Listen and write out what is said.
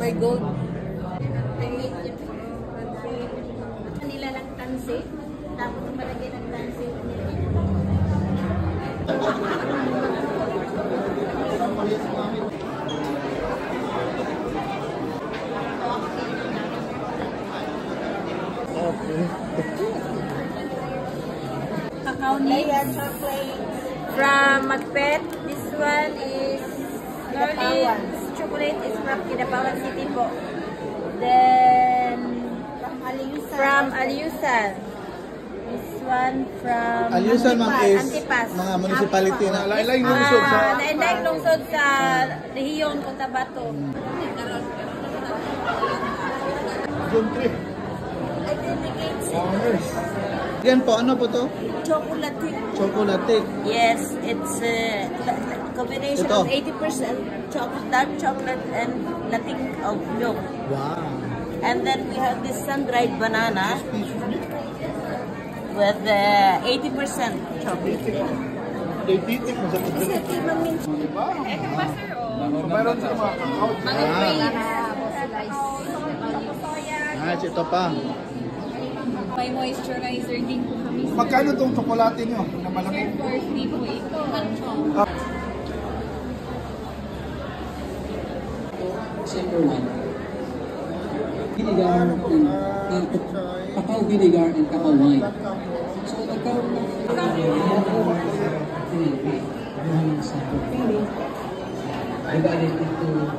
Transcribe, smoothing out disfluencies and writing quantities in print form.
Pure gold. Nila lang tansi. Tapos malagay ng tansi. Okay. Cacao nibs from Macpet. This one is Norlin. Chocolate is from Kinabawan City po. Then from Aliusan. This one from Aliusan is Antipas. mga municipality na lain lungsod sa lain lungsod sa Rehiyong Cotabato. Zone 3. Yan po, ano po to? Chocolate. Chocolate. Yes, it's a combination Ito. of 80% dark chocolate and lating of milk. Wow. And then we have this sun-dried banana with 80% chocolate. Titik mo sa pagkakas. Ito pa sir, oh. Mayroon sa mga kakao. Mga plates. Ito pa. May moisturizer din po kami. Magkano itong tsokolate nyo na malaki? For free po ito. December 1. Vinegar and cacao vinegar and cacao wine. So nagkaroon ng divided into